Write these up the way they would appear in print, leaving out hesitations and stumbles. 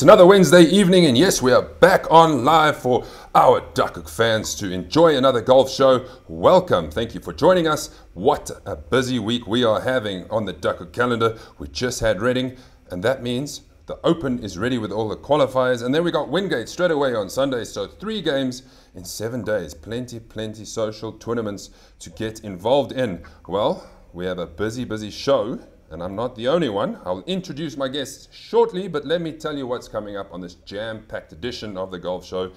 another Wednesday evening, and yes, we are back on live for our Duckhook fans to enjoy another golf show. Welcome. Thank you for joining us. What a busy week we are having on the Duckhook calendar. We just had Reading, and that means the Open is ready with all the qualifiers, and then we got Wingate straight away on Sunday. So 3 games in 7 days. Plenty social tournaments to get involved in. Well, we have a busy show. And I'm not the only one. I'll introduce my guests shortly, but let me tell you what's coming up on this jam-packed edition of the golf show.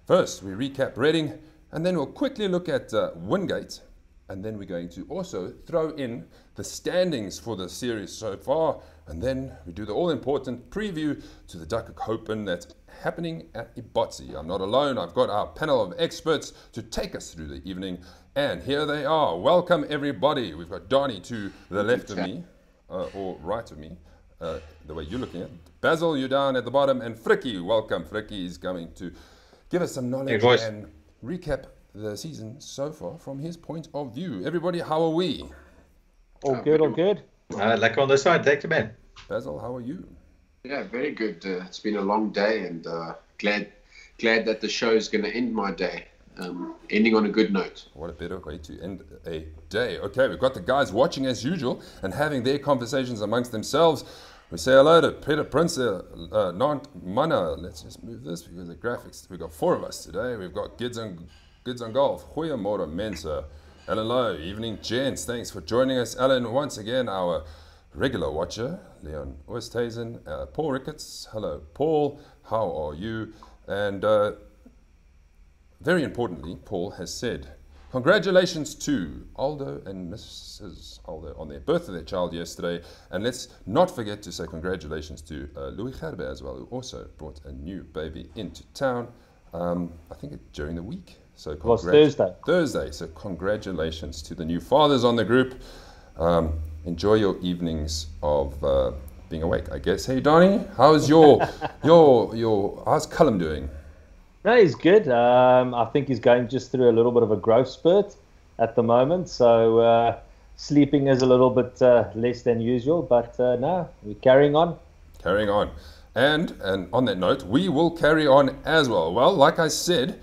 First, we recap Reading, and then we'll quickly look at Wingate, and then we're going to also throw in the standings for the series so far, and then we do the all-important preview to the Duckhook Open that's happening at Ebotse. I'm not alone. I've got our panel of experts to take us through the evening, and here they are. Welcome, everybody. We've got Donnie to the left of me. Or right of me, the way you're looking at it. Basil, you're down at the bottom, and Frikkie, welcome. Frikkie is coming to give us some knowledge and recap the season so far from his point of view. Everybody, how are we? All good, all good. Like on the side, thank you, man. Basil, how are you? Yeah, very good. It's been a long day, and glad that the show is going to end my day. Ending on a good note. What a better way to end a day. Okay, we've got the guys watching as usual and having their conversations amongst themselves. We say hello to Peter Prince, Nant Mana. Let's just move this because the graphics. We've got 4 of us today. We've got Gids on Golf. Goeiemorgen Mensa. Alan Lowe, evening gents. Thanks for joining us. Alan, once again, our regular watcher. Leon Oosthuizen, Paul Ricketts. Hello, Paul. How are you? And very importantly, Paul has said, congratulations to Aldo and Mrs. Aldo on their birth of their child yesterday. And let's not forget to say congratulations to Louis Gerber as well, who also brought a new baby into town, I think during the week. So it was Thursday. Thursday. So congratulations to the new fathers on the group. Enjoy your evenings of being awake, I guess. Hey, Donnie, how's how's Cullum doing? No, he's good. I think he's going just through a little bit of a growth spurt at the moment. So sleeping is a little bit less than usual. But no, we're carrying on. Carrying on. And on that note, we will carry on as well. Well, like I said,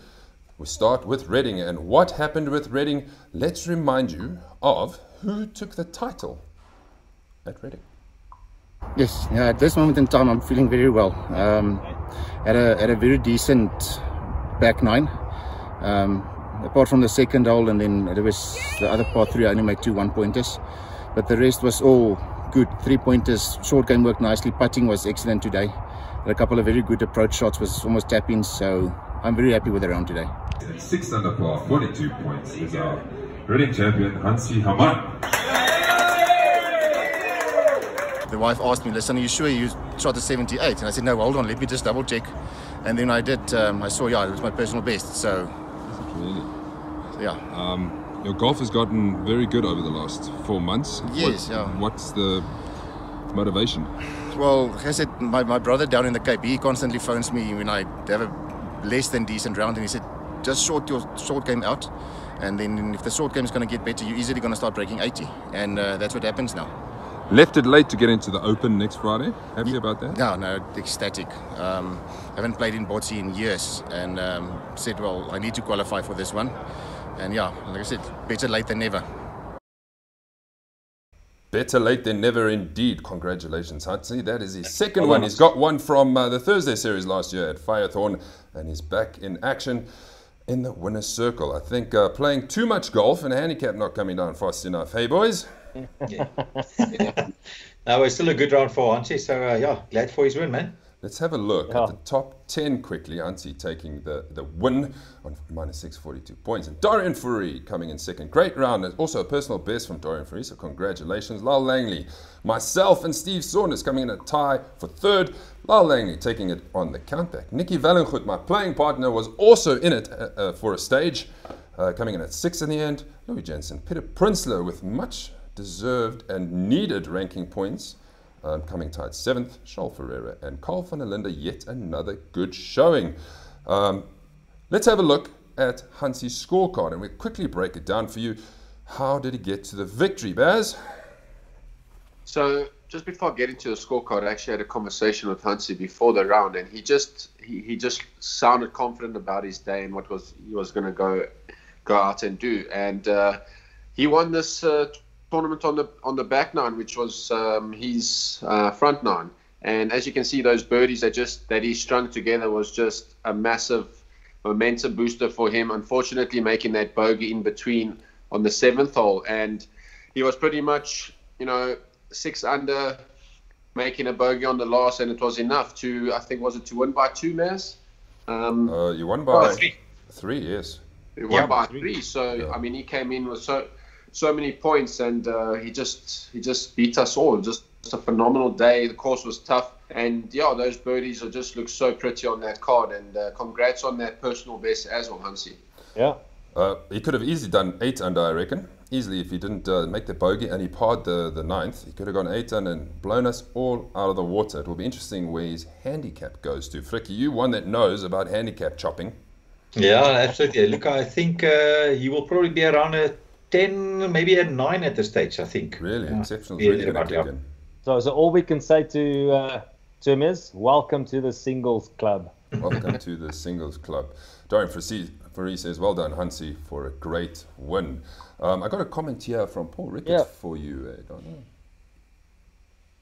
we start with Reading. And what happened with Reading? Let's remind you of who took the title at Reading. Yes, at this moment in time, I'm feeling very well. Had a very decent back 9. Apart from the second hole, and then there was the other part 3, I only made 2 1-pointers. But the rest was all good 3-pointers. Short game worked nicely. Putting was excellent today. Had a couple of very good approach shots, was almost tap-ins. So I'm very happy with the round today. 6 under par, 42 points is our Reading champion, Hansie Haman. The wife asked me, listen, are you sure you shot a 78? And I said, no, hold on, let me just double check. And then I did, I saw, yeah, it was my personal best. So, really? Yeah. Your golf has gotten very good over the last 4 months. Yes, What's the motivation? Well, like I said, my brother down in the Cape, he constantly phones me when I have a less than decent round. And he said, just short your short game out. And then if the short game is going to get better, you're easily going to start breaking 80. And that's what happens now. Left it late to get into the Open next Friday. Happy about that? No, ecstatic. Haven't played in Ebotse in years, and said, well, I need to qualify for this one. And yeah, like I said, better late than never. Better late than never indeed. Congratulations, Hansie. That is his second one. He's got one from the Thursday series last year at Firethorn, and he's back in action in the winner's circle. I think playing too much golf and a handicap not coming down fast enough. Hey, boys? Yeah. No, it's still a good round for Hansie, so yeah, glad for his win, man. Let's have a look at the top 10 quickly. Hansie taking the win on minus 642 points. And Dorian Fourie coming in second. Great round. There's also a personal best from Dorian Fourie, so congratulations. Lyle Langley, myself and Steve Saunders coming in a tie for third. Lyle Langley taking it on the countback. Nicky Vallengoed, my playing partner, was also in it for a stage, coming in at 6th in the end. Louis Jensen, Peter Prinsloo with much deserved and needed ranking points, coming tied 7th. Charles Ferreira and Carl van der Linde, yet another good showing. Let's have a look at Hansie's scorecard and we'll quickly break it down for you. How did he get to the victory, Baz? So just before getting to the scorecard, I actually had a conversation with Hansi before the round, and he just sounded confident about his day and what he was going to go out and do. And he won this tournament on the back nine, which was his front nine. And as you can see, those birdies that he strung together was just a massive momentum booster for him. Unfortunately, making that bogey in between on the 7th hole, and he was pretty much, 6 under, making a bogey on the last, and it was enough to, I think, was it to win by 2, Maz? You won by 3, yes. He won by 3. So yeah. I mean, he came in with so many points, and he just beat us all. Just a phenomenal day. The course was tough, and yeah, those birdies just look so pretty on that card. And congrats on that personal best as well, Hansi. Yeah. He could have easily done 8 under, I reckon. Easily, if he didn't make the bogey and he parred the 9th, he could have gone 8 under and blown us all out of the water. It will be interesting where his handicap goes to. Fricky, you one that knows about handicap chopping. Yeah, absolutely. Look, I think he will probably be around a 10, maybe a 9 at this stage, I think. Really? Exceptional. Really going to click in. So all we can say to him is, welcome to the singles club. Welcome to the singles club. Dorian Farie says, well done, Hansi, for a great win. I got a comment here from Paul Ricketts for you, Don.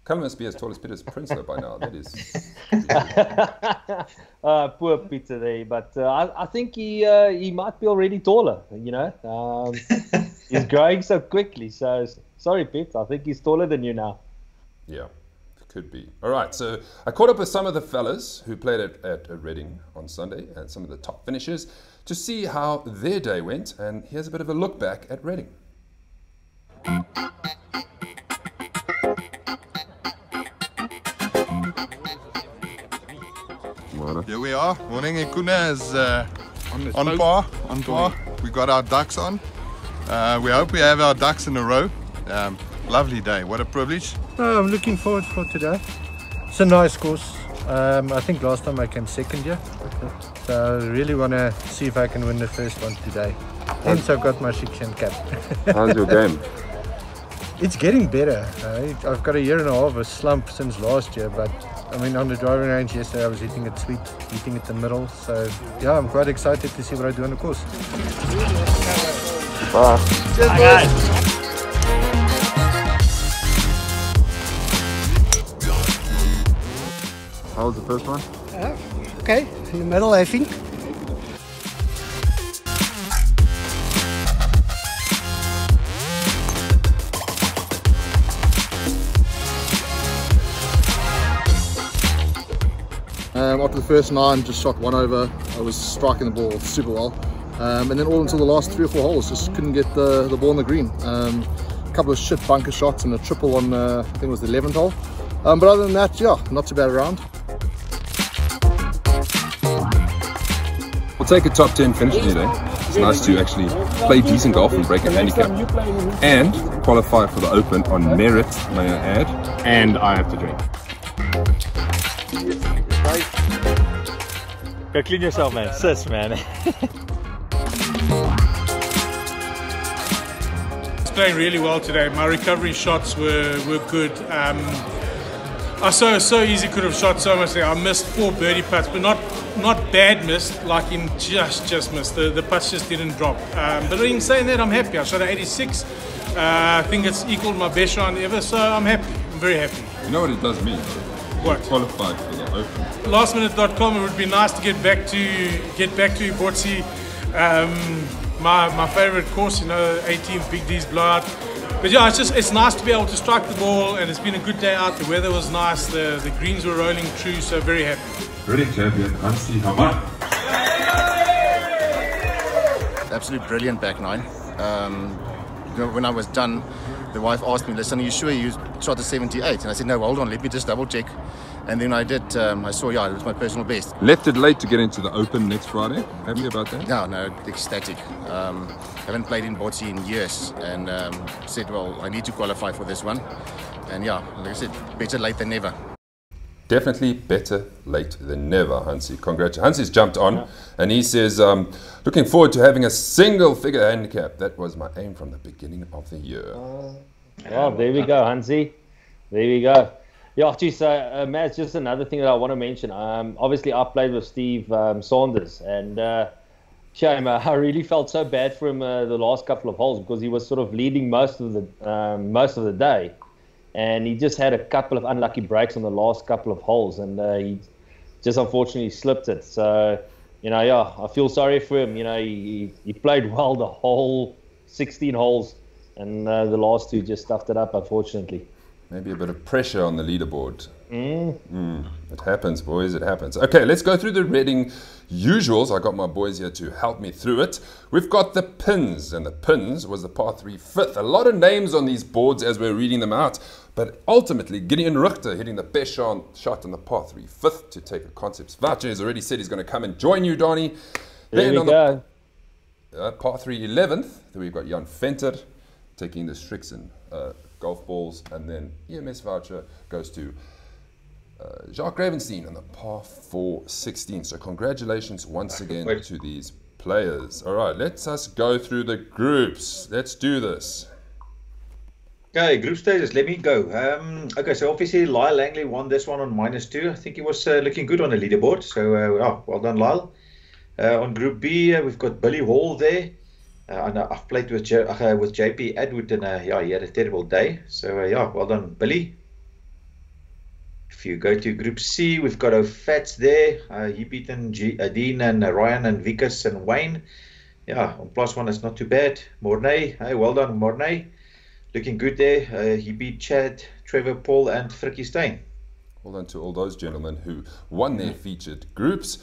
Callum must be as tall as Peter's Prinsloo by now. That is... poor Peter there, but I think he might be already taller, He's growing so quickly, so sorry, Pete, I think he's taller than you now. Yeah, could be. All right, so I caught up with some of the fellas who played at Reading on Sunday and some of the top finishers to see how their day went, and here's a bit of a look back at Reading. Here we are. Morning, Ikuna is on par. We got our ducks on. We hope we have our ducks in a row. Lovely day. What a privilege. I'm looking forward for today. It's a nice course. I think last time I came second here. So I really want to see if I can win the first one today. Hence I've got my Shikshan cap. How's your game? It's getting better. I've got a year and a half of slump since last year, but I mean on the driving range yesterday I was hitting it sweet, hitting it the middle. So yeah, I'm quite excited to see what I do on the course. Bye. Cheers, boys. How was the first one? Okay, in the middle, I think. After the first 9, just shot 1 over. I was striking the ball super well. And then all until the last 3 or 4 holes, just couldn't get the ball on the green. A couple of shit bunker shots and a triple on, I think it was the 11th hole. But other than that, yeah, not too bad around. We'll take a top 10 finish today. It's nice to actually play decent golf and break a handicap. And qualify for the Open on merit, may I add. And I have to drink. Go clean yourself, man. Sis, man. Playing really well today. My recovery shots were good. I so easy could have shot so much there. I missed 4 birdie putts, but not bad missed, like in just missed. The putts just didn't drop. But in saying that, I'm happy. I shot an 86. I think it's equaled my best round ever, so I'm happy. I'm very happy. You know what it does mean? What? Qualified for the Open. Lastminute.com. It would be nice to get back to Ebotse. My favorite course, 18th Big D's blowout. But yeah, it's nice to be able to strike the ball, and it's been a good day out. The weather was nice, the greens were rolling true, so very happy. Reading champion Hansi Hamar. Absolute brilliant back 9. When I was done, the wife asked me, listen, are you sure you shot a 78? And I said, no, hold on, let me just double check. And then I did, I saw, yeah, it was my personal best. Left it late to get into the Open next Friday. Happy about that? No, ecstatic. Haven't played in Ebotse in years, and said, well, I need to qualify for this one. And yeah, like I said, better late than never. Definitely better late than never, Hansi. Congratulations. Hansi's jumped on, and he says, looking forward to having a single-figure handicap. That was my aim from the beginning of the year. Well, there we go, Hansi. There we go. Yeah, geez, Matt, just another thing that I want to mention. Obviously, I played with Steve Saunders, and shame, I really felt so bad for him the last couple of holes because he was sort of leading most of the day, and he just had a couple of unlucky breaks on the last couple of holes, and he just unfortunately slipped it. So, yeah, I feel sorry for him. He played well the whole 16 holes, and the last two just stuffed it up, unfortunately. Maybe a bit of pressure on the leaderboard. It happens, boys. It happens. Okay, let's go through the Reading usuals. I got my boys here to help me through it. We've got the pins, and the pins was the par 3 fifth. A lot of names on these boards as we're reading them out, but ultimately Gideon Richter hitting the best shot on the par 3 fifth to take a concepts voucher. He's already said he's going to come and join you, Donnie. There we go. Par 3 11th, then we've got Jan Venter taking the Strixon golf balls, and then EMS voucher goes to Jacques Ravenstein on the par 4 16. So congratulations once again to these players. All right, let's us go through the groups. Let's do this. Okay, group stages. Let me go. Okay, so obviously Lyle Langley won this one on -2. I think he was looking good on the leaderboard. So well done, Lyle. On Group B, we've got Billy Hall there. And I've played with JP Edward, and he had a terrible day. So well done, Billy. If you go to Group C, we've got O'Fats there. He beaten Dean and Ryan and Vickers and Wayne. Yeah, on +1, that's not too bad. Mornay, hey, well done, Mornay. Looking good there. He beat Chad, Trevor, Paul, and Frikkie Steyn. Well done to all those gentlemen who won their featured groups.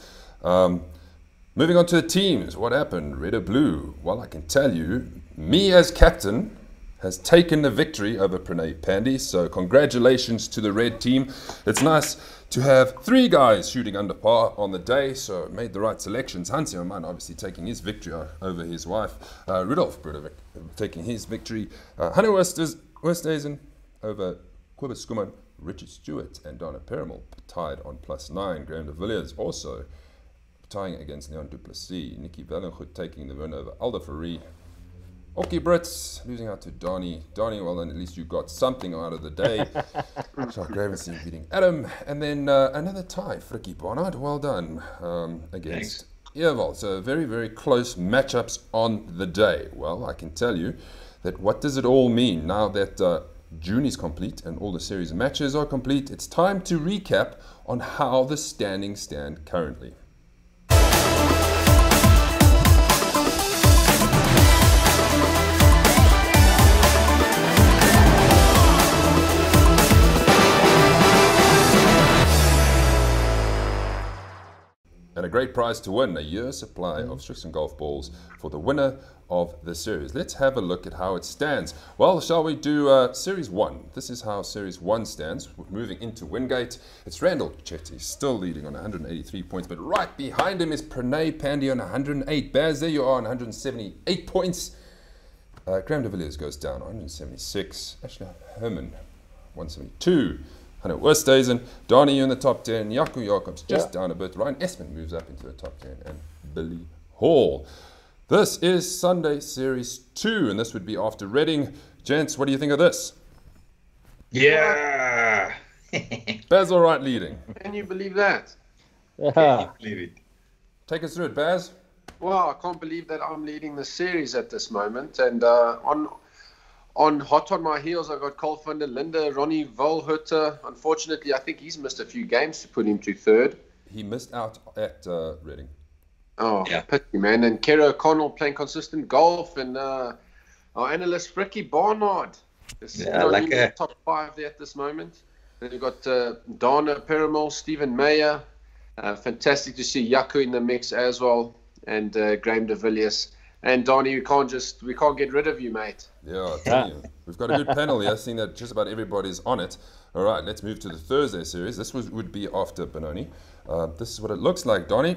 Moving on to the teams, what happened? Red or blue? Well, I can tell you, me as captain has taken the victory over Pranay Pandey. So congratulations to the red team. It's nice to have 3 guys shooting under par on the day, so made the right selections. Hansi Oman obviously taking his victory over his wife. Rudolf Brudovic taking his victory. Hanno Westhuizen over Quibus Skuman. Richard Stewart and Donna Perimal tied on +9. Graham de Villiers also tying against Leon Duplessis. Nicky Vellengoed taking the win over Alda Faree. Okie Brits losing out to Donnie. Donnie, well then at least you got something out of the day. Jacques Ravenstein beating Adam. And then another tie, Frikkie Barnard. Well done against Ewald. So very, very close matchups on the day. Well, I can tell you that what does it all mean now that June is complete and all the series matches are complete? It's time to recap on how the standings stand currently. And a great prize to win, a year's supply of Strixon golf balls for the winner of the series. Let's have a look at how it stands. Well, shall we do Series 1? This is how Series 1 stands. We're moving into Wingate. It's Randall Chetty still leading on 183 points, but right behind him is Pranay Pandey on 108. Baz, there you are on 178 points. Graham de Villiers goes down 176. Ashley Herman, 172. Hanno Westhuizen, Donnie in the top 10, Jaco Jacobs just down a bit, Ryan Espen moves up into the top 10, and Billy Hall. This is Sunday Series 2, and this would be after Reading. Gents, what do you think of this? Yeah! Baz all right leading. Can you believe that? Can you believe it? Take us through it, Baz. Well, I can't believe that I'm leading the series at this moment, and on hot on my heels, I got Cole van der Linde, Ronnie Volhutter. Unfortunately, I think he's missed a few games to put him to third. He missed out at Reading. Oh, yeah. Pity, man. And Kerry O'Connell playing consistent golf, and our analyst Frikkie Barnard. Like in the top 5 there at this moment. Then you've got Donna Perimal, Stephen Mayer. Fantastic to see Jaco in the mix as well, and Graham de Villiers. And Donnie, we can't get rid of you, mate. Yeah, I'll tell you. We've got a good panel here, seeing that just about everybody's on it. All right, let's move to the Thursday series. This would be after Benoni. This is what it looks like, Donnie.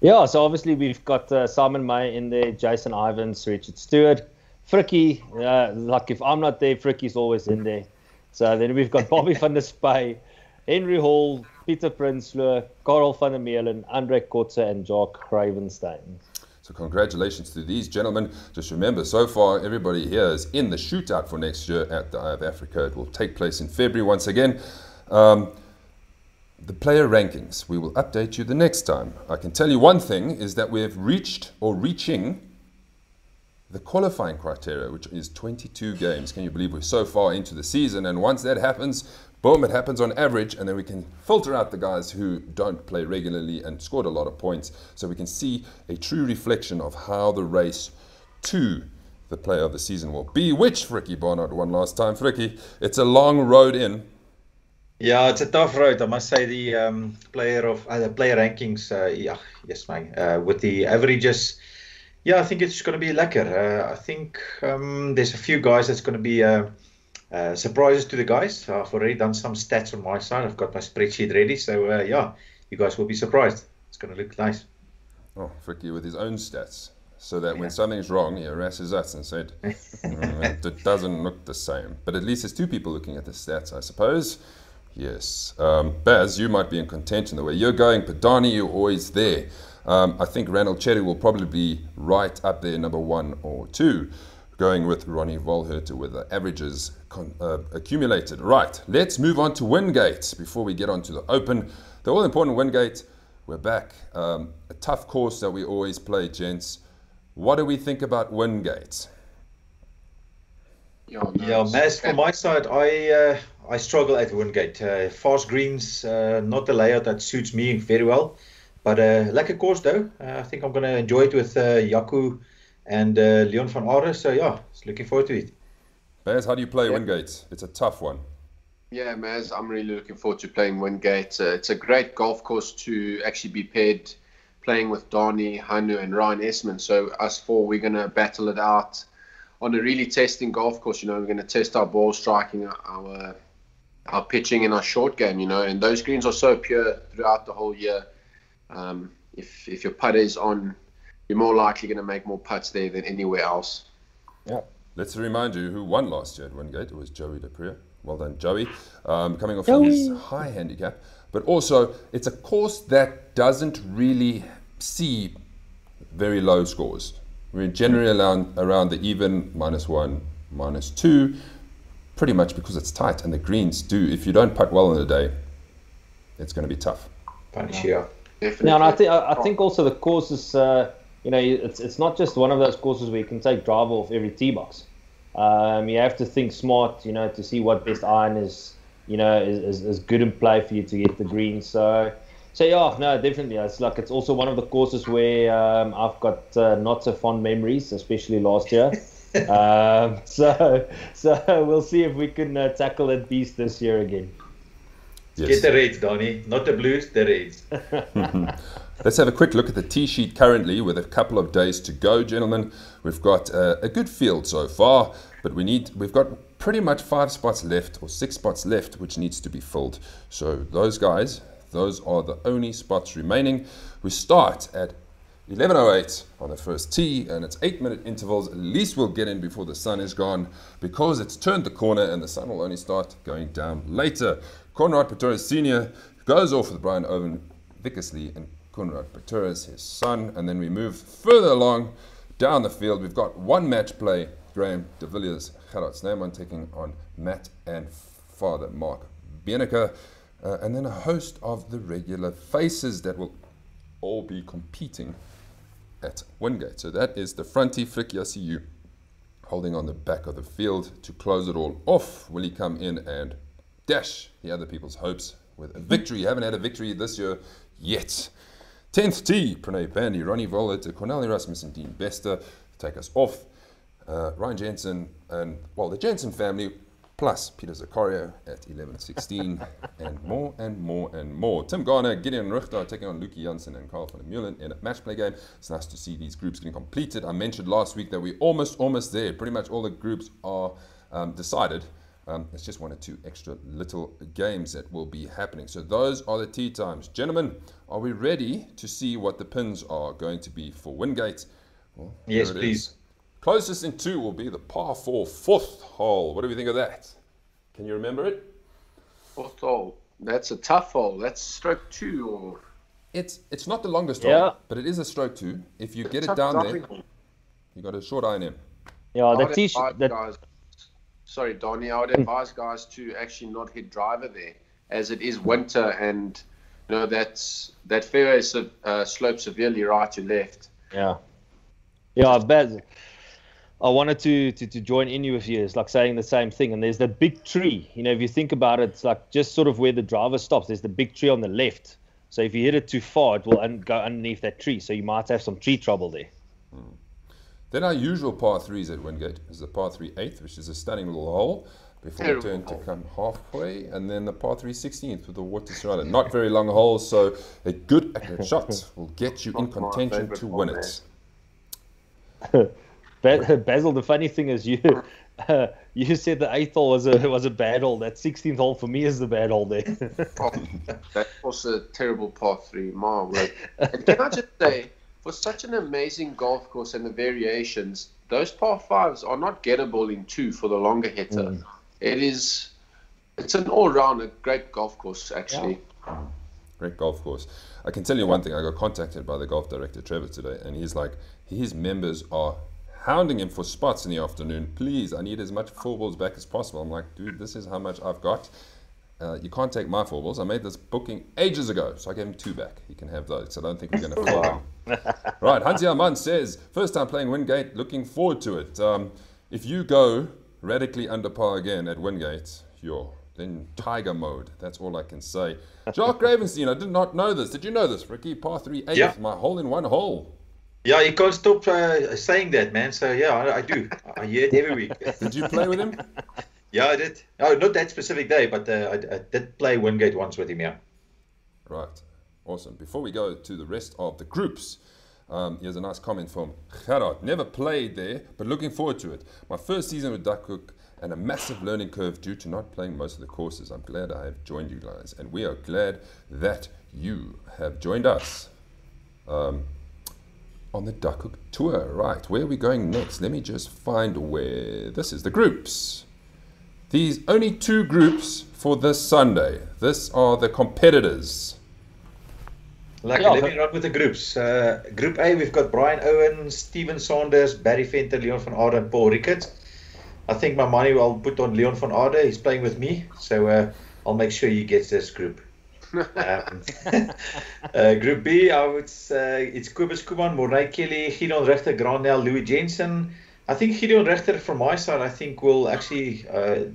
Yeah, so obviously we've got Simon May in there, Jason Ivans, Richard Stewart, Frikkie. Like if I'm not there, Frikkie's always in there. So then we've got Bobby van der Spy, Henry Hall, Peter Prinsloo, Karel van der Meulen, Andre Kotze, and Jacques Ravenstein. So congratulations to these gentlemen. Just remember, so far, everybody here is in the shootout for next year at the Eye of Africa. It will take place in February once again. The player rankings, we will update you the next time. I can tell you one thing, is that we have reached or reaching the qualifying criteria, which is 22 games. Can you believe we're so far into the season? And once that happens, boom, it happens on average, and then we can filter out the guys who don't play regularly and scored a lot of points, so we can see a true reflection of how the race to the player of the season will be, which Frikkie Barnard won last time. Frikkie, it's a long road in. Yeah, it's a tough road. I must say the player rankings, yes, mate. With the averages, yeah, I think it's going to be lekker. I think there's a few guys that's going to be surprises to the guys. I've already done some stats on my side. I've got my spreadsheet ready, so yeah, you guys will be surprised. It's going to look nice. Oh, Frikkie with his own stats, so that when something's wrong, he harasses us and said, it doesn't look the same. But at least there's two people looking at the stats, I suppose. Yes. Baz, you might be in contention the way you're going. Padani, you're always there. I think Randall Cherry will probably be right up there, number 1 or 2, going with Ronnie Volherter with the averages accumulated. Right, let's move on to Wingate before we get on to the Open. The all-important Wingate, we're back. A tough course that we always play, gents. What do we think about Wingate? Yeah, Maz, from my side, I struggle at Wingate. Fast greens, not the layout that suits me very well. But lekker course though. I think I'm going to enjoy it with Jaco and Leon van Aarde. So yeah, looking forward to it. Baz, how do you play Wingate? It's a tough one. Yeah, Maz, I'm really looking forward to playing Wingate. It's a great golf course to actually be paired playing with Donnie, Hanu and Ryan Esmond. So us four, we're going to battle it out on a really testing golf course. You know, we're going to test our ball striking, our pitching and our short game, you know, and those greens are so pure throughout the whole year. If your putter is on, you're more likely going to make more putts there than anywhere else. Yeah. Let's remind you who won last year at Wingate. It was Joey Deprier. Well done, Joey. Coming off his high handicap. But also, it's a course that doesn't really see very low scores. We're generally around the even, -1, -2, pretty much because it's tight. And the greens do, if you don't putt well in the day, it's going to be tough. Punch, yeah. Definitely. Yeah, and I think also the course is, you know, it's not just one of those courses where you can take driver off every tee box. You have to think smart, you know, to see what best iron is, you know, is good in play for you to get the green. So yeah, no, definitely. It's also one of the courses where I've got not so fond memories, especially last year. So we'll see if we can tackle that beast this year again. Yes. Get the Reds, Donnie. Not the Blues, the Reds. Let's have a quick look at the tee sheet currently with a couple of days to go, gentlemen. We've got a good field so far, but we've got pretty much 5 spots left or 6 spots left, which needs to be filled. So those guys, those are the only spots remaining. We start at 11:08 on the first tee, and it's 8-minute intervals. At least we'll get in before the sun is gone, because it's turned the corner and the sun will only start going down later. Conrad Pretorius Sr. goes off with Brian Owen Vickersley and Conrad Pretorius, his son, and then we move further along down the field. We've got one match play, Graham de Villiers, Gerard Snyman taking on Matt and Father Mark Bieneke, and then a host of the regular faces that will all be competing at Wingate. So that is the frontie. Frikkie, I see you holding on the back of the field to close it all off. Will he come in and dash the other people's hopes with a victory? You haven't had a victory this year yet. 10th tee, Pranay Bandy, Ronnie Volherter, Cornel Erasmus and Dean Bester take us off. Ryan Jensen and, well, the Jensen family, plus Peter Zakaria at 11:16, and more and more and more. Tim Garner, Gideon Richter taking on Luki Janssen and Carl van der Meulen in a match play game. It's nice to see these groups getting completed. I mentioned last week that we're almost there. Pretty much all the groups are decided. It's just 1 or 2 extra little games that will be happening. So those are the tee times. Gentlemen, are we ready to see what the pins are going to be for Wingate? Well, yes, please. Closest in 2 will be the par 4 4th hole. What do we think of that? Can you remember it? 4th hole. That's a tough hole. That's stroke 2 or... It's not the longest Yeah. hole, but it is a stroke 2. If you get it down there, you got a short iron in. Yeah, the I'd tee advise that guys, sorry, Donnie, I would advise guys to actually not hit driver there, as it is winter, and you know that fairway slopes severely right to left. Yeah, Baz, I wanted to join in with you. It's like saying the same thing. And there's that big tree. You know, if you think about it, it's like just sort of where the driver stops. There's the big tree on the left. So if you hit it too far, it will go underneath that tree. So you might have some tree trouble there. Then our usual par 3s at Wingate is the par 3 8th, which is a stunning little hole before we turn to come halfway, and then the par 3 16th with the water surrounded. Not very long holes, so a good accurate shot will get you in contention to win it. Basil, the funny thing is you said the 8th hole was a bad hole. That 16th hole for me is the bad hole there. That was a terrible par 3, my word. And can I just say, for such an amazing golf course and the variations, those par 5s are not gettable in 2 for the longer hitter. It's an all-round a great golf course, actually. Yeah. Great golf course. I can tell you one thing. I got contacted by the golf director, Trevor, today, and he's like, his members are hounding him for spots in the afternoon. Please, I need as much 4 balls back as possible. I'm like, dude, this is how much I've got. You can't take my 4 balls. I made this booking ages ago, so I gave him 2 back. He can have those, so I don't think we're going to fall him. Right, Hansi Armand says, first time playing Wingate, looking forward to it. If you go radically under par again at Wingate, then tiger mode. That's all I can say. Jacques Gravenstein, I did not know this. Did you know this, Ricky? Par 3 8th, yeah. My hole in one hole. Yeah, you can't stop saying that, man. So, yeah, I do. I hear it every week. Did you play with him? Yeah, I did. Oh, not that specific day, but I did play Wingate once with him, yeah. Right. Awesome. Before we go to the rest of the groups, here's a nice comment from Gerard. Never played there, but looking forward to it. My first season with Duckhook and a massive learning curve due to not playing most of the courses. I'm glad I have joined you guys, and we are glad that you have joined us on the Duckhook tour. Right, where are we going next? Let me just find where this is. The groups. These only 2 groups for this Sunday. This are the competitors. Let me run with the groups. Group A, we've got Brian Owen, Steven Saunders, Barry Venter, Leon van Aarde, and Paul Ricketts. I think my money I'll put on Leon van Aarde. He's playing with me, so I'll make sure he gets this group. Group B, I would say it's Kobus Kuman, Mornay Kelly, Gideon Richter, Granel, Louis Jensen. I think Gideon Richter from my side, I think will actually,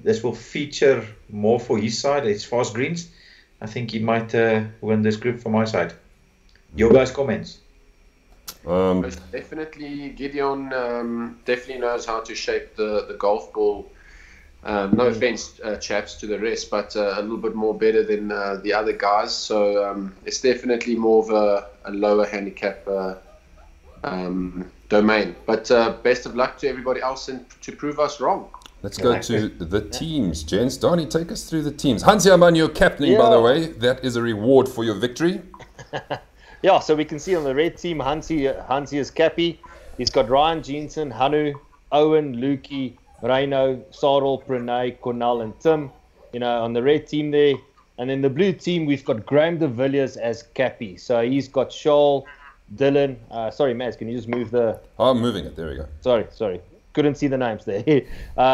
this will feature more for his side. It's fast greens. I think he might win this group from my side. Your guys' comments? Definitely, Gideon definitely knows how to shape the golf ball. No offense, chaps, to the rest, but a little bit more better than the other guys. So it's definitely more of a lower handicap domain. But best of luck to everybody else and to prove us wrong. Let's go to the teams, gents. Donnie, take us through the teams. Hansi Armand, you're captaining, by the way. That is a reward for your victory. Yeah, so we can see on the red team, Hansi is cappy. He's got Ryan Jensen, Hanu, Owen, Lukey, Reino, Sarel, Pranay, Cornell, and Tim. You know, on the red team there. And then the blue team, we've got Graham de Villiers as cappy. So he's got Shaul, Dylan. Sorry, Maz, can you just move the... Oh, I'm moving it. There we go. Sorry. Couldn't see the names there.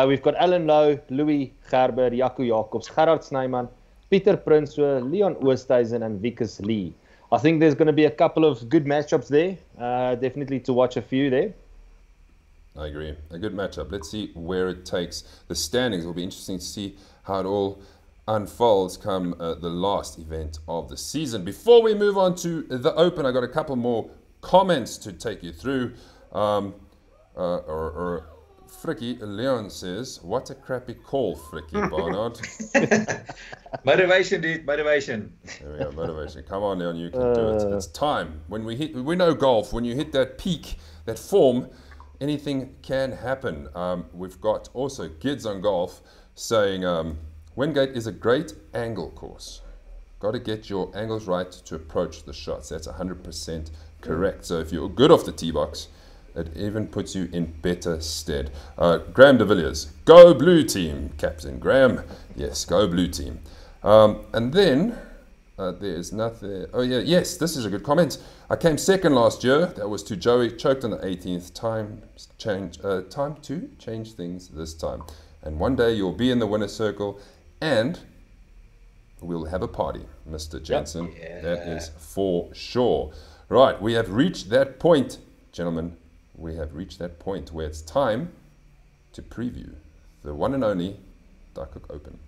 We've got Alan Lowe, Louis Gerber, Jaco Jacobs, Gerard Snyman, Pieter Prinsloo, Leon Oosthuizen, and Vickers Lee. I think there's going to be a couple of good matchups there. Definitely to watch a few there. I agree. A good matchup. Let's see where it takes. The standings will be interesting to see how it all unfolds come the last event of the season. Before we move on to the Open, I got a couple more comments to take you through. Fricky Leon says, "What a crappy call, Fricky Barnard." Motivation, dude. Motivation. There we go. Motivation. Come on, Leon. You can do it. It's time. When we know golf. When you hit that peak, that form, anything can happen. We've got also Gids on Golf saying Wingate is a great angle course. Got to get your angles right to approach the shots. That's 100% correct. So if you're good off the tee box, it even puts you in better stead. Graham de Villiers, go blue team, Captain Graham. Yes, go blue team. And then There is nothing. Oh yeah, yes, this is a good comment. I came second last year. That was to Joey. Choked on the 18th. Time to change things this time. And one day you'll be in the winner's circle, and we'll have a party, Mr. Jensen. Yep. Yeah. That is for sure. Right, we have reached that point, gentlemen. We have reached that point where it's time to preview the one and only Duckhook Open.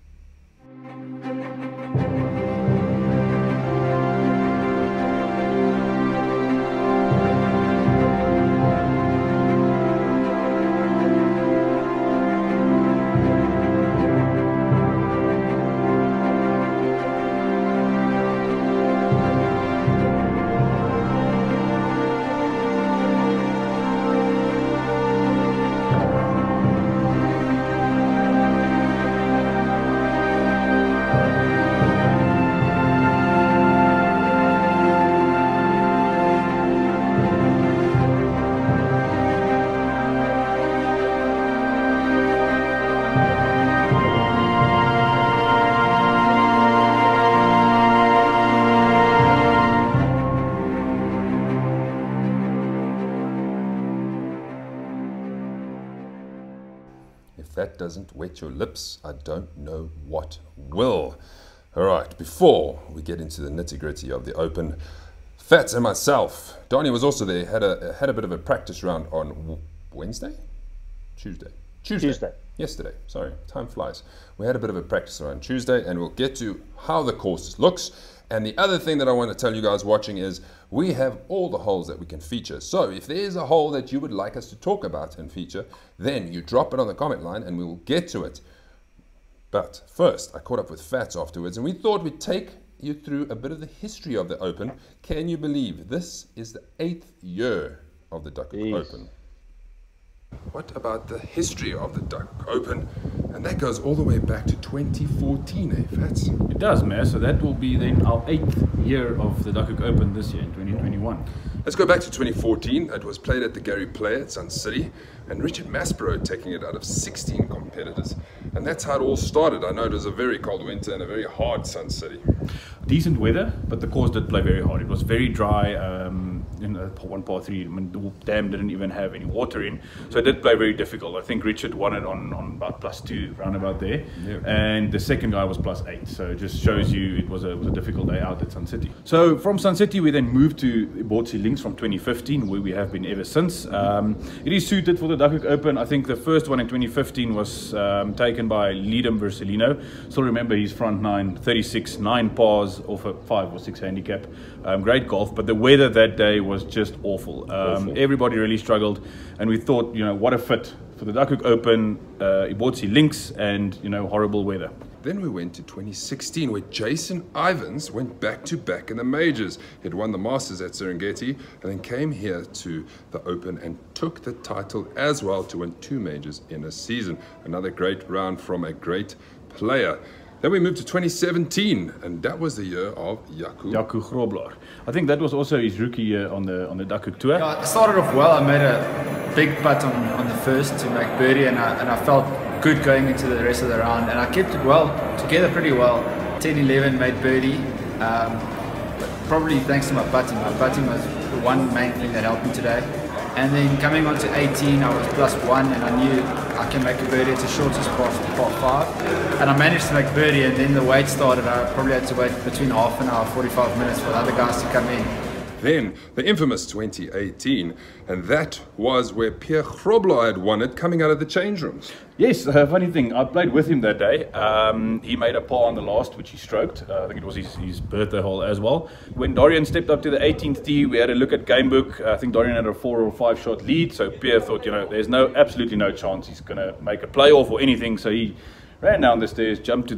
If that doesn't wet your lips, I don't know what will. All right, before we get into the nitty-gritty of the Open, Fats and myself, Donnie was also there, had a bit of a practice round on Wednesday? Tuesday. Yesterday, sorry, time flies. We had a bit of a practice round Tuesday, and we'll get to how the course looks. And the other thing that I want to tell you guys watching is we have all the holes that we can feature. So if there's a hole that you would like us to talk about and feature, then you drop it on the comment line and we will get to it. But first, I caught up with Fats afterwards, and we thought we'd take you through a bit of the history of the Open. Can you believe this is the 8th year of the Duckhook Open? What about the history of the Duckhook Open? And that goes all the way back to 2014, eh, Fats? It does, man. So that will be then our 8th year of the Duckhook Open this year in 2021. Let's go back to 2014. It was played at the Gary Play at Sun City, and Richard Maspero taking it out of 16 competitors. And that's how it all started. I know it was a very cold winter and a very hard Sun City. Decent weather, but the course did play very hard. It was very dry in one par 3. I mean, the dam didn't even have any water in, so it did play very difficult. I think Richard won it on about +2, round about there, yeah. And the second guy was +8. So it just shows you it was a difficult day out at Sun City. So from Sun City we then moved to Ebotse links from 2015, where we have been ever since. It is suited for the Duckhook Open. I think the first one in 2015 was taken by Liam Versalino. Still remember his front 9, 36, 9 pars off a 5 or 6 handicap. Great golf, but the weather that day was just awful. Everybody really struggled, and we thought, you know, what a fit for the Duckhook Open, Ebotse links, and, you know, horrible weather. Then we went to 2016, where Jason Ivins went back-to-back in the majors. He'd won the Masters at Serengeti, and then came here to the Open and took the title as well to win 2 majors in a season. Another great round from a great player. Then we moved to 2017, and that was the year of Jaco Grobler. I think that was also his rookie year on the Duckhook Tour. Yeah, I started off well. I made a big putt on the first to make birdie, and I felt good going into the rest of the round, and I kept it well together pretty well. 10-11 made birdie, probably thanks to my putting. My putting was the one main thing that helped me today. And then coming on to 18, I was +1, and I knew I can make a birdie. It's the shortest par 5, and I managed to make birdie. And then the wait started. I probably had to wait between half an hour, 45 minutes for the other guys to come in. Then the infamous 2018, and that was where Pierre Grobler had won it, coming out of the change rooms. Yes, funny thing, I played with him that day. He made a par on the last, which he stroked. I think it was his birthday hole as well. When Dorian stepped up to the 18th tee, we had a look at Gamebook. I think Dorian had a 4 or 5 shot lead, so Pierre thought, you know, there's absolutely no chance he's going to make a playoff or anything, so he ran down the stairs, jumped in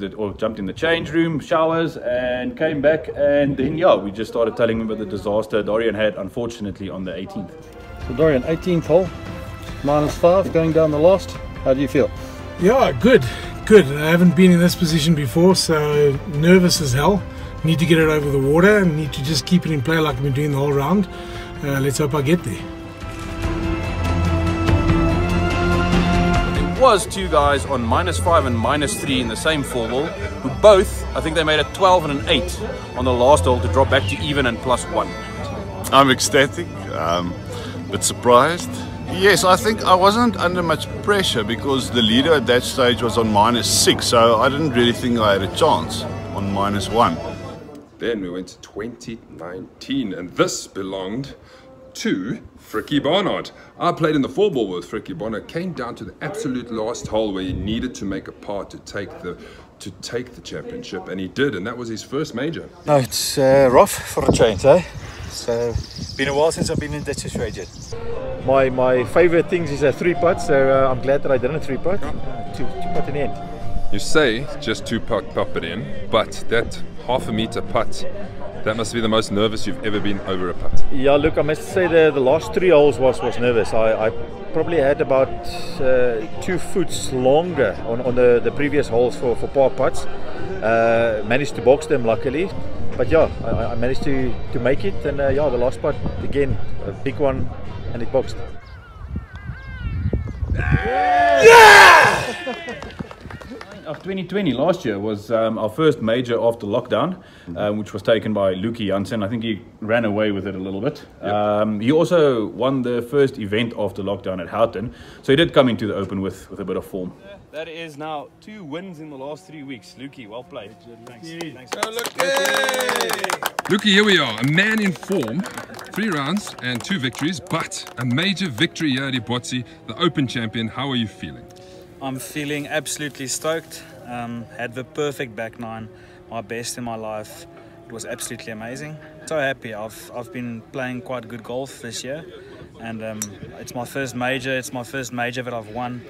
the change room, showers, and came back. And then, yeah, we just started telling him about the disaster Dorian had, unfortunately, on the 18th. So Dorian, 18th hole, -5, going down the last. How do you feel? Yeah, good. I haven't been in this position before, so nervous as hell. Need to get it over the water, and need to just keep it in play like I've been doing the whole round. Let's hope I get there. was two guys on -5 and -3 in the same 4-ball, who both, I think they made a 12 and an 8 on the last hole to drop back to even and +1. I'm ecstatic, but surprised. Yes, I think I wasn't under much pressure because the leader at that stage was on -6, so I didn't really think I had a chance on -1. Then we went to 2019, and this belonged to Frikkie Barnard. I played in the 4-ball with Frikkie Barnard. Came down to the absolute last hole where he needed to make a par to take the championship, and he did, and that was his first major. No, it's rough for a change, eh? So, been a while since I've been in that situation. My favourite things is a 3-putt, so I'm glad that I didn't 3-putt. 2-putt in the end. You say just 2-putt pop it in, but that half-a-meter putt, that must be the most nervous you've ever been over a putt. Yeah, look, I must say the last 3 holes was nervous. I probably had about 2 foot longer on the previous holes for par putts. Managed to box them luckily, but yeah, I managed to make it, and yeah, the last putt again, a big one, and it boxed. Yeah! Of 2020 last year was our first major after lockdown, which was taken by Luki Janssen. I think he ran away with it a little bit. Yep. He also won the first event after lockdown at Houghton, so he did come into the Open with a bit of form. That is now 2 wins in the last 3 weeks. Luki, well played. Thanks. Thanks. Luki, here we are, a man in form. 3 rounds and 2 victories, but a major victory here at Ebotse, the Open champion. How are you feeling? I'm feeling absolutely stoked. Had the perfect back 9, my best in my life. It was absolutely amazing. So happy. I've been playing quite good golf this year, and it's my first major. It's my first major that I've won.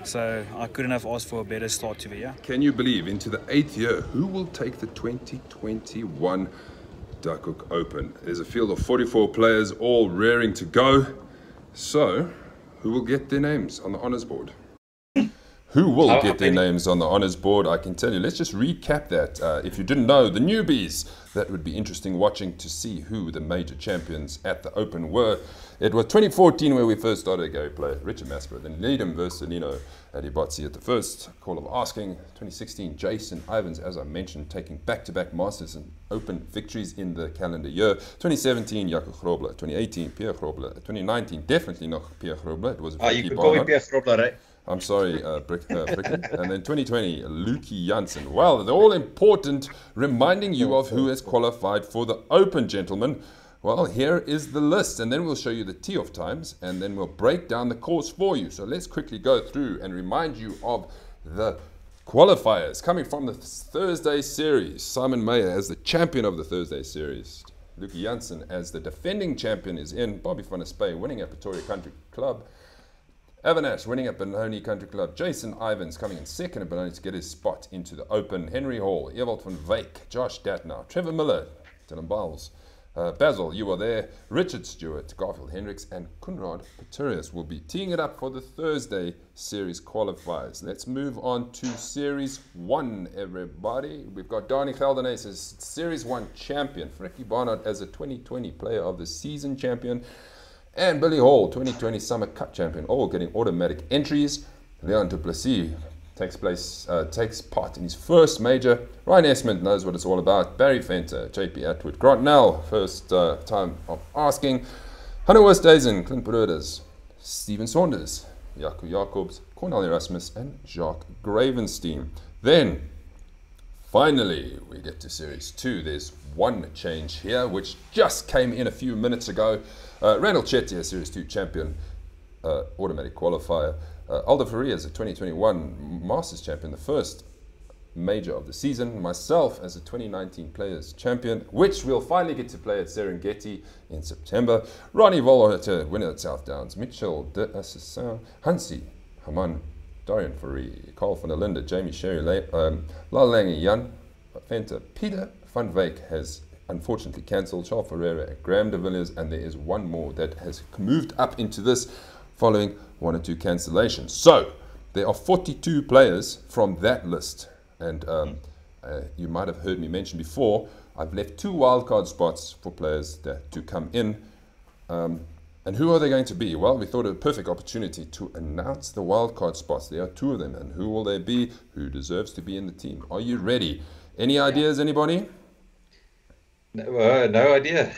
So I couldn't have asked for a better start to the year. Can you believe into the 8th year, who will take the 2021 Duckhook Open? There's a field of 44 players all raring to go. So who will get their names on the honours board? Who will get their names on the honours board? I can tell you. Let's just recap that. If you didn't know, the newbies, that would be interesting watching to see who the major champions at the Open were. It was 2014 where we first started a Gary play. Richard Masper, then Needham versus Nino at Ebotse at the first call of asking. 2016, Jason Ivans, as I mentioned, taking back-to-back Masters and Open victories in the calendar year. 2017, Jaco Grobler. 2018, Pierre Grobler. 2019, definitely not Pierre Grobler. It was you could call me Pierre Grobler, right? I'm sorry, Bricken. And then 2020, Luki Janssen. Well, they're all important, reminding you of who has qualified for the Open, gentlemen. Well, here is the list, and then we'll show you the tee-off times, and then we'll break down the course for you. So let's quickly go through and remind you of the qualifiers. Coming from the Thursday Series, Simon Mayer as the champion of the Thursday Series. Luki Janssen as the defending champion is in. Bobby van der Spey winning at Pretoria Country Club. Avanash winning at Benoni Country Club. Jason Ivans coming in second at Benoni to get his spot into the Open. Henry Hall, Ewald van Wyk, Josh Datnow, Trevor Miller, Dylan Biles, Basil, you are there, Richard Stewart, Garfield Hendricks, and Kunrad Pretorius will be teeing it up for the Thursday Series qualifiers. Let's move on to Series 1, everybody. We've got Dani Geldenhuys as Series 1 champion, Frikkie Barnard as a 2020 Player of the Season champion, and Billy Hall, 2020 Summer Cup champion, all getting automatic entries. Leon du Plessis takes part in his first major. Ryan Esmond knows what it's all about. Barry Venter, JP Atwood, Grant Nell, first time of asking. Hanno Oosthuizen, Clint Broders, Stephen Saunders, Jaco Jacobs, Cornel Erasmus, and Jacques Gravenstein. Then, finally, we get to Series 2. There's one change here, which just came in a few minutes ago. Randall Chettier, Series 2 champion, automatic qualifier. Aldo Faria as a 2021 Masters champion, the first major of the season. Myself as a 2019 Players champion, which we'll finally get to play at Serengeti in September. Ronnie Volhoter, winner at South Downs. Mitchell de Assassin, Hansi Haman, Dorian Fourie, Carl van der Linde, Jamie Sherry, Lalange, Jan Venter, Peter van Wyk has unfortunately cancelled, Charles Ferreira, Graham de Villiers, and there is one more that has moved up into this following 1 or 2 cancellations. So there are 42 players from that list, and you might have heard me mention before, I've left 2 wildcard spots for players to come in. And who are they going to be? Well, we thought a perfect opportunity to announce the wildcard spots. There are 2 of them. And who will they be? Who deserves to be in the team? Are you ready? Any ideas, anybody? No idea.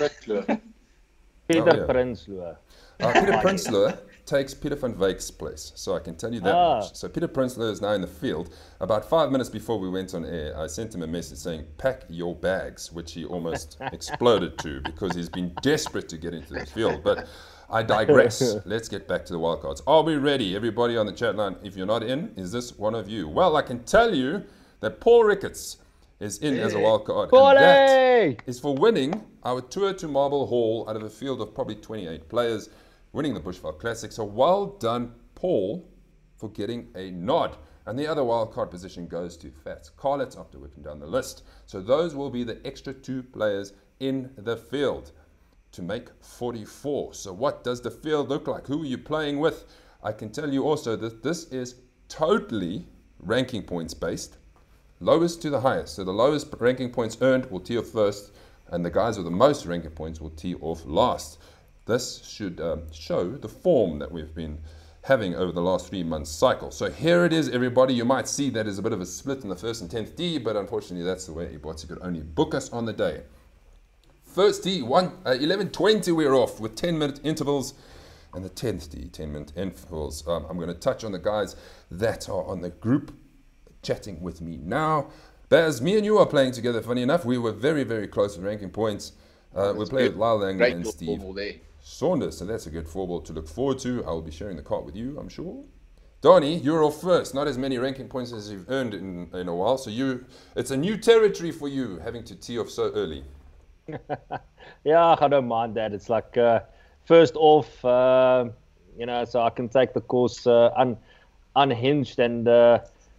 Peter Prinsloo. Peter Prinsloo takes Peter van Wyck's place, so I can tell you that much. So Peter Prinsloo is now in the field. About 5 minutes before we went on air, I sent him a message saying, pack your bags, which he almost exploded to because he's been desperate to get into the field. But I digress. Let's get back to the wildcards. Are we ready? Everybody on the chat line, if you're not in, is this one of you? Well, I can tell you that Paul Ricketts is in as a wildcard. And that is for winning our tour to Marble Hall out of a field of probably 28 players, winning the Bushveld Classic. So well done, Paul, for getting a nod. And the other wildcard position goes to Fats Carlett after working down the list. So those will be the extra 2 players in the field to make 44. So what does the field look like? Who are you playing with? I can tell you also that this is totally ranking points based. Lowest to the highest. So the lowest ranking points earned will tee off first, and the guys with the most ranking points will tee off last. This should show the form that we've been having over the last 3 months cycle. So here it is, everybody. You might see that is a bit of a split in the first and 10th tee, but unfortunately that's the way Ebotse could only book us on the day. First tee, 11:20 we're off with 10-minute intervals, and the 10th tee, 10-minute intervals. I'm going to touch on the guys that are on the group chatting with me now. Baz, me and you are playing together. Funny enough, we were very, very close with ranking points. We played with Lyle Langley and Steve Saunders, so that's a good 4-ball to look forward to. I will be sharing the cart with you, I'm sure. Donnie, you're off first. Not as many ranking points as you've earned in a while, so it's a new territory for you having to tee off so early. Yeah, I don't mind that. It's like first off, you know, so I can take the course unhinged and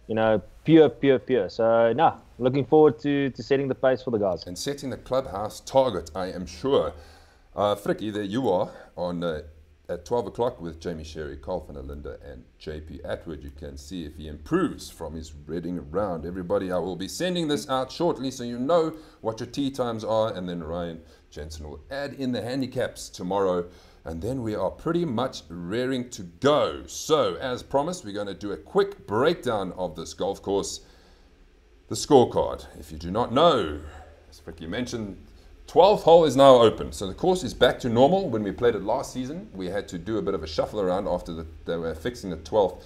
you know, pure. So no, looking forward to setting the pace for the guys and setting the clubhouse target. I am sure. Frikkie, there you are on at 12 o'clock with Jamie Sherry, Carl van der Linde, and JP Atwood. You can see if he improves from his reading round. Everybody, I will be sending this out shortly so you know what your tee times are, and then Ryan Jensen will add in the handicaps tomorrow, and then we are pretty much raring to go. So, as promised, we're going to do a quick breakdown of this golf course. The scorecard, if you do not know, as Frikkie mentioned, 12th hole is now open, so the course is back to normal. When we played it last season, we had to do a bit of a shuffle around after they were fixing the 12th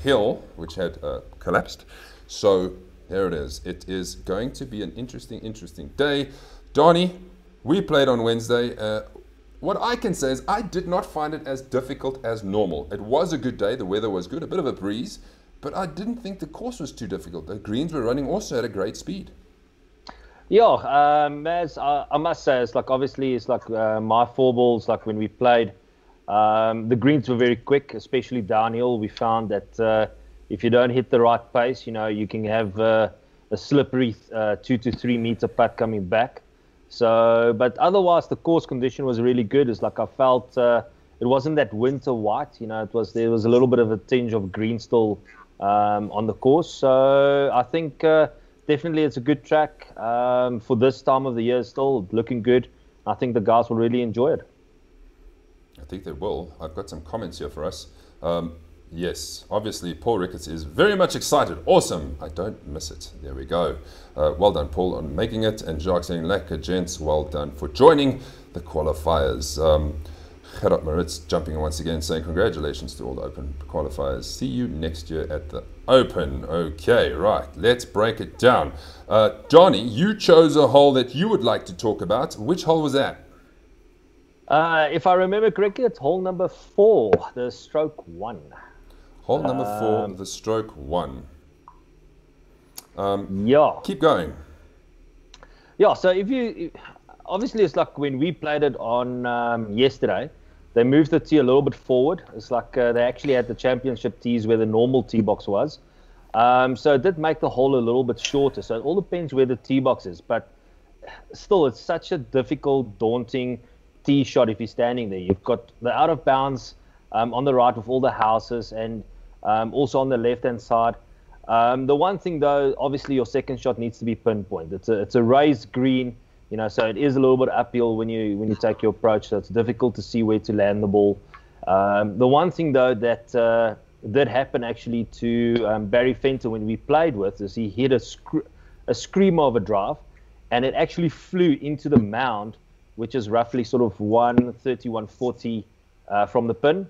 hill, which had collapsed. So here it is. It is going to be an interesting day. Donnie, we played on Wednesday. What I can say is I did not find it as difficult as normal. It was a good day. The weather was good, a bit of a breeze, but I didn't think the course was too difficult. The greens were running also at a great speed. Yeah, as I must say, it's like obviously it's like my 4 balls. Like when we played, the greens were very quick, especially downhill. We found that if you don't hit the right pace, you know, you can have a slippery 2 to 3 meter putt coming back. So, but otherwise the course condition was really good. It's like I felt it wasn't that winter white. You know, there was a little bit of a tinge of green still on the course. So I think. Definitely, it's a good track for this time of the year. Still looking good. I think the guys will really enjoy it. I think they will. I've got some comments here for us. Yes, obviously, Paul Ricketts is very much excited. Awesome. I don't miss it. There we go. Well done, Paul, on making it. And Jacques saying, lekker, gents, well done for joining the qualifiers. Gerard Maritz jumping in once again, saying congratulations to all the Open qualifiers. See you next year at the Open. Okay, right. Let's break it down. Johnny, you chose a hole that you would like to talk about. Which hole was that? If I remember correctly, it's hole number 4, the stroke 1. Hole number 4, the stroke 1. Yeah. Keep going. Yeah, so if you... Obviously, it's like when we played it on yesterday, they moved the tee a little bit forward. It's like they actually had the championship tees where the normal tee box was. So it did make the hole a little bit shorter. So it all depends where the tee box is. But still, it's such a difficult, daunting tee shot if you're standing there. You've got the out of bounds on the right with all the houses and also on the left-hand side. The one thing, though, obviously your second shot needs to be pinpoint. It's a raised green. You know, so it is a little bit uphill when you take your approach. So it's difficult to see where to land the ball. The one thing though that did happen actually to Barry Fenton when we played with is he hit a screamer of a drive, and it actually flew into the mound, which is roughly sort of 130, 140 from the pin.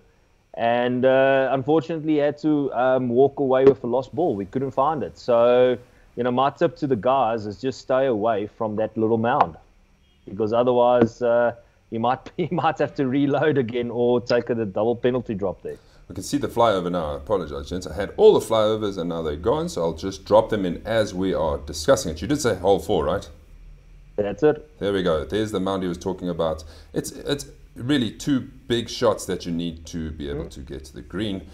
And unfortunately, he had to walk away with a lost ball. We couldn't find it. So, you know, my tip to the guys is just stay away from that little mound, because otherwise you might have to reload again or take a double penalty drop there. We can see the flyover now. I apologize, gents. I had all the flyovers and now they're gone, so I'll just drop them in as we are discussing it. You did say hole 4, right? That's it. There we go. There's the mound he was talking about. It's really 2 big shots that you need to be able to get to the green.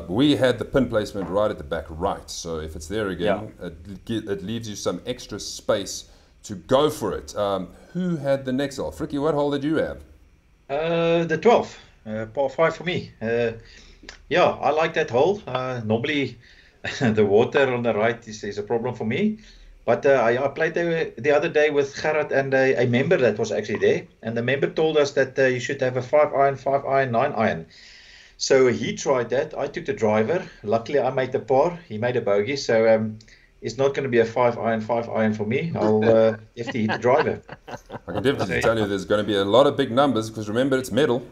We had the pin placement right at the back right, so if it's there again, it leaves you some extra space to go for it. Who had the next hole? Fricky, what hole did you have? The 12, par 5 for me. Yeah, I like that hole. Normally, the water on the right is a problem for me. But I played the other day with Gerard and a member that was actually there. And the member told us that you should have a 5-iron, 5-iron, 9-iron. So he tried that. I took the driver. Luckily, I made the par. He made a bogey. So it's not going to be a 5-iron, 5-iron for me. I'll have to hit the driver. I can definitely tell you there's going to be a lot of big numbers, because remember, it's metal.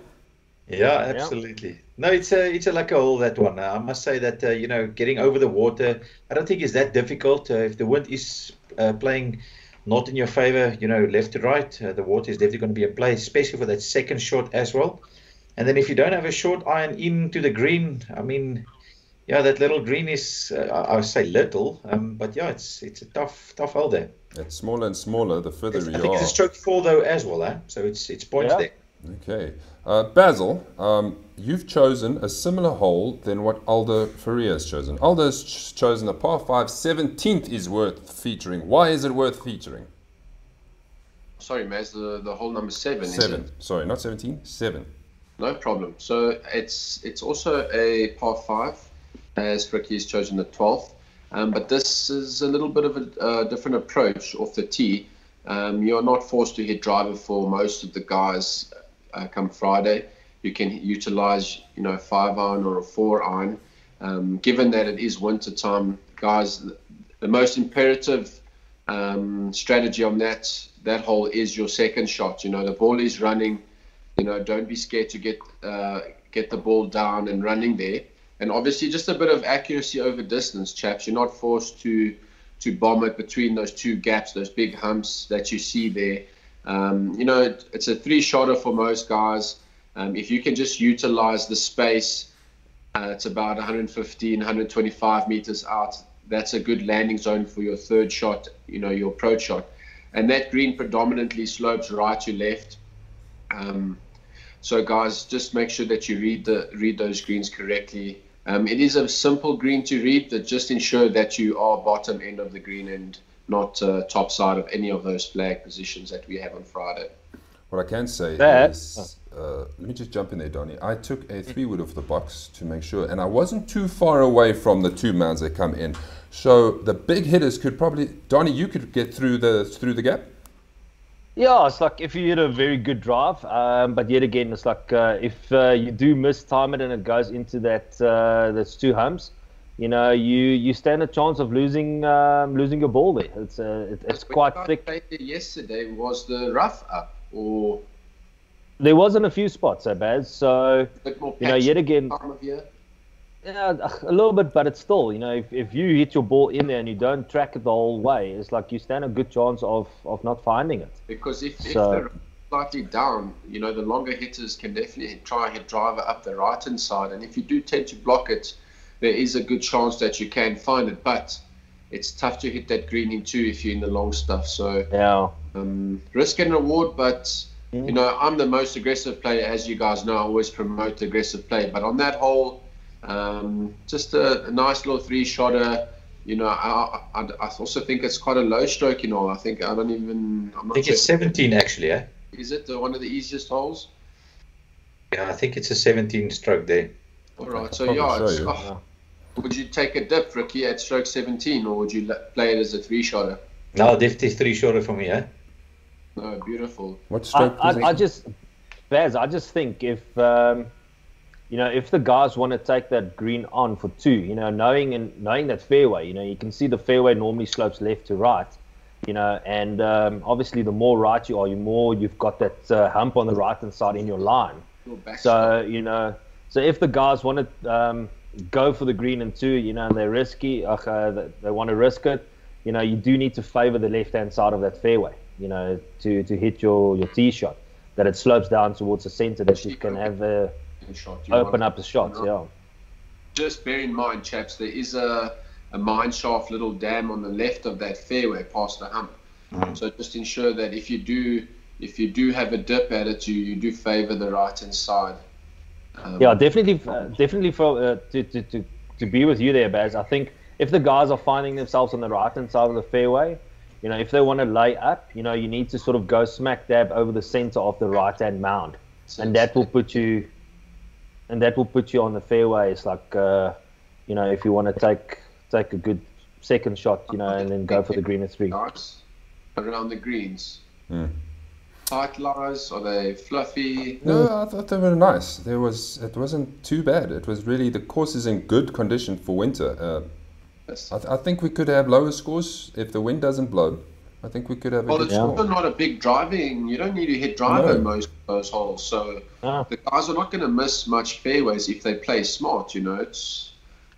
Yeah, absolutely. No, it's a lucky hole, that one. I must say that, you know, getting over the water, I don't think it's that difficult. If the wind is playing not in your favor, you know, left to right, the water is definitely going to be in play, especially for that second shot as well. And then if you don't have a short iron into the green, I mean, yeah, that little green is, I would say little, but yeah, it's a tough hole there. It's smaller and smaller the further you are. I think it's a stroke 4 though as well, so it's points there. Okay. Basil, you've chosen a similar hole than what Aldo Faria has chosen. Aldo's chosen a par 5, 17th is worth featuring. Why is it worth featuring? Sorry, Maz, the hole number 7. 7. Sorry, not 17, 7. No problem. So it's also a par 5, as Fricky has chosen the 12th. But this is a little bit of a different approach off the tee. You're not forced to hit driver for most of the guys come Friday. You can utilize, you know, 5-iron or a 4-iron. Given that it is winter time, guys, the most imperative strategy on that hole is your second shot. You know, the ball is running. You know, don't be scared to get the ball down and running there. And obviously, just a bit of accuracy over distance, chaps. You're not forced to bomb it between those 2 gaps, those big humps that you see there. You know, it's a 3-shotter for most guys. If you can just utilize the space, it's about 115, 125 meters out. That's a good landing zone for your 3rd shot, you know, your approach shot. And that green predominantly slopes right to left. So guys, just make sure that you read those greens correctly. It is a simple green to read, but just ensure that you are bottom end of the green and not top side of any of those flag positions that we have on Friday. What I can say is, let me just jump in there, Donnie. I took a 3-wood off the box to make sure, and I wasn't too far away from the 2 mounds that come in. So the big hitters could probably, Donnie, you could get through the gap. Yeah, it's like if you hit a very good drive, but yet again, it's like if you do mistime it and it goes into that's 2 humps, you know, you stand a chance of losing your ball there. It's quite thick. Yesterday, was the rough up, or there wasn't a few spots, Baz. So you know, yet again, time of year? Yeah, a little bit, but it's still, you know, if you hit your ball in there and you don't track it the whole way, it's like you stand a good chance of not finding it. Because if they're slightly down, you know, the longer hitters can definitely try and hit driver up the right-hand side. And if you do tend to block it, there is a good chance that you can find it. But it's tough to hit that green in 2 if you're in the long stuff. So yeah, risk and reward, but... You know, I'm the most aggressive player, as you guys know. I always promote aggressive play. But on that hole, just a nice little 3-shotter. You know, I also think it's quite a low stroking hole. I think I'm not think it's 17 actually, eh? Is it one of the easiest holes? Yeah, I think it's a 17 stroke there. All right, so yeah, would you take a dip, Ricky, at stroke 17, or would you play it as a 3-shotter? No, definitely 3-shotter for me, eh? No, beautiful. What stroke? I just think if if the guys want to take that green on for 2, knowing that fairway, you can see the fairway normally slopes left to right, and obviously the more right you are, you've got that hump on the right hand side in your line. So so if the guys want to go for the green and 2, and they're risky, they want to risk it, you do need to favor the left hand side of that fairway, to hit your tee shot, that it slopes down towards the center, that you can have open up the shots. Yeah. Just bear in mind, chaps, there is a mine shaft little dam on the left of that fairway past the hump. So just ensure that if you do have a dip at it, you do favor the right hand side. Definitely for to be with you there, Baz. I think if the guys are finding themselves on the right hand side of the fairway, if they want to lay up, you need to sort of go smack dab over the center of the right hand mound, and that will put you on the fairway. It's like if you want to take a good second shot, and then go for the green at 3. Around the greens. Tight lies? Are they fluffy? No, I thought they were nice. It wasn't too bad. It was really, the course is in good condition for winter. I think we could have lower scores if the wind doesn't blow. I think we could have a good it's score. also not a big driving. You don't need to hit driver most of those holes. So the guys are not going to miss much fairways if they play smart.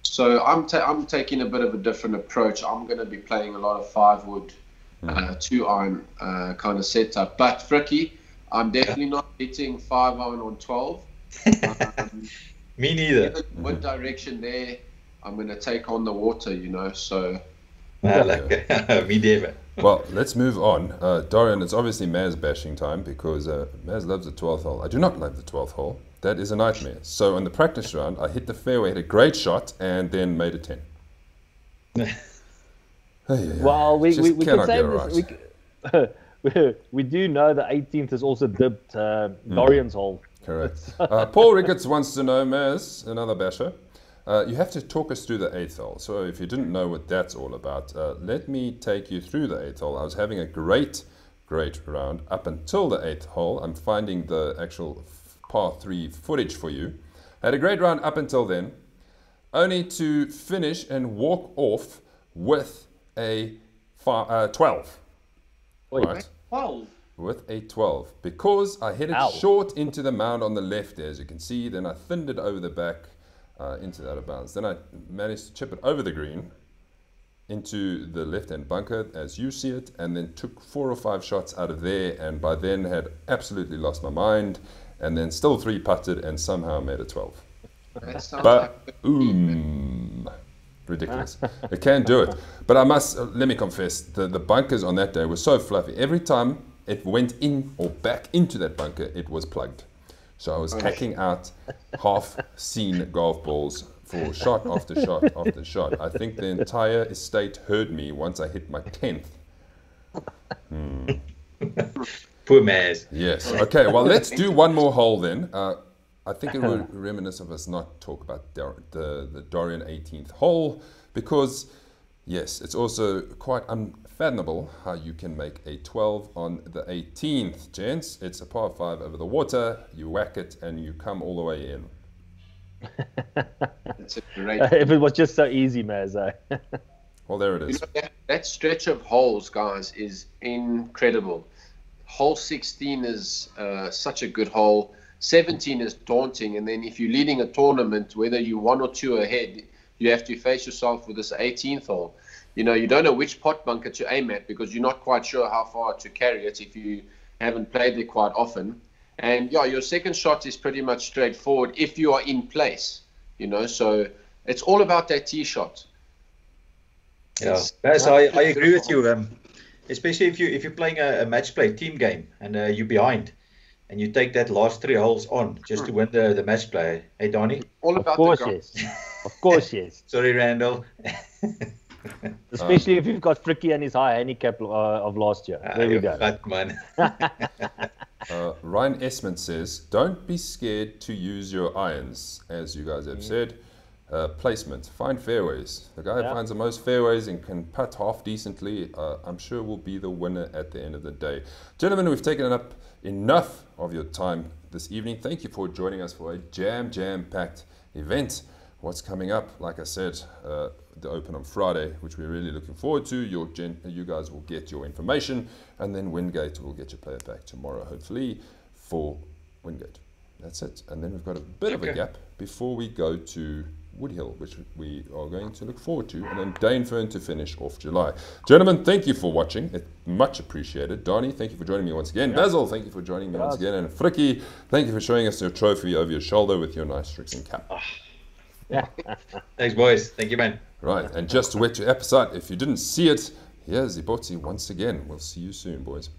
So I'm taking a bit of a different approach. I'm going to be playing a lot of 5-wood. 2-iron kind of setup, but Fricky, I'm definitely not hitting 5-iron on 12. Me neither. What direction there? I'm going to take on the water, So. Me neither. Well, let's move on. Dorian, it's obviously Maz bashing time because Maz loves the 12th hole. I do not love the 12th hole. That is a nightmare. So on the practice round, I hit the fairway, hit a great shot, and then made a 10. Well, we can say this. We do know the 18th is also dipped Dorian's hole. Correct. Paul Ricketts wants to know, Maz, another basher. You have to talk us through the 8th hole. So if you didn't know what that's all about, let me take you through the 8th hole. I was having a great round up until the 8th hole. I'm finding the actual par 3 footage for you. I had a great round up until then, only to finish and walk off with a 12. Wait, right? 12? With a 12. Because I hit it short into the mound on the left, as you can see. Then I thinned it over the back into the out of bounds. Then I managed to chip it over the green into the left-hand bunker, as you see it, and then took 4 or 5 shots out of there, and by then had absolutely lost my mind, and then still 3-putted and somehow made a 12. But, ridiculous. It can do it. But I must, let me confess, the bunkers on that day were so fluffy. Every time it went in or back into that bunker, it was plugged. So I was hacking out half-seen golf balls for shot after shot after shot. I think the entire estate heard me once I hit my 10th. Poor Maz. Yes. Okay, well, let's do one more hole then. I think it would reminisce of us not talk about the Dorian 18th hole because, yes, it's also quite unfathomable how you can make a 12 on the 18th, gents. It's a par 5 over the water. You whack it and you come all the way in. It's a great. If it was just so easy, Maz. Well, there it is. That stretch of holes, guys, is incredible. Hole 16 is such a good hole. 17 is daunting, and then if you're leading a tournament, whether you're 1 or 2 ahead, you have to face yourself with this 18th hole. You don't know which pot bunker to aim at because you're not quite sure how far to carry it if you haven't played there quite often. And yeah, your second shot is pretty much straightforward if you are in place, so it's all about that tee shot. Yeah, Baz, I agree with you, especially if you're playing a match play team game and you're behind. And you take that last 3 holes on just to win the match play. Hey, Donnie? All about of course, yes. Of course, yes. Sorry, Randall. Especially if you've got Fricky and his high handicap of last year. There we go. Fat, man. Ryan Esmond says, don't be scared to use your irons, as you guys have said. placement. Find fairways. The guy who finds the most fairways and can putt half decently, I'm sure will be the winner at the end of the day. Gentlemen, we've taken up enough of your time this evening. Thank you for joining us for a jam-packed event. What's coming up? Like I said, the Open on Friday, which we're really looking forward to. You guys will get your information, and then Wingate will get your player back tomorrow, hopefully, for Wingate. That's it. And then we've got a bit of a gap before we go to Woodhill, which we are going to look forward to, and then Danefern to finish off July. Gentlemen, thank you for watching. It's much appreciated. Donnie, thank you for joining me once again. Basil, thank you for joining me once again. And Frikkie, thank you for showing us your trophy over your shoulder with your nice Strixon cap. Thanks, boys. Thank you, man. Right, and just to whet your appetite, if you didn't see it, here's Ebotse once again. We'll see you soon, boys.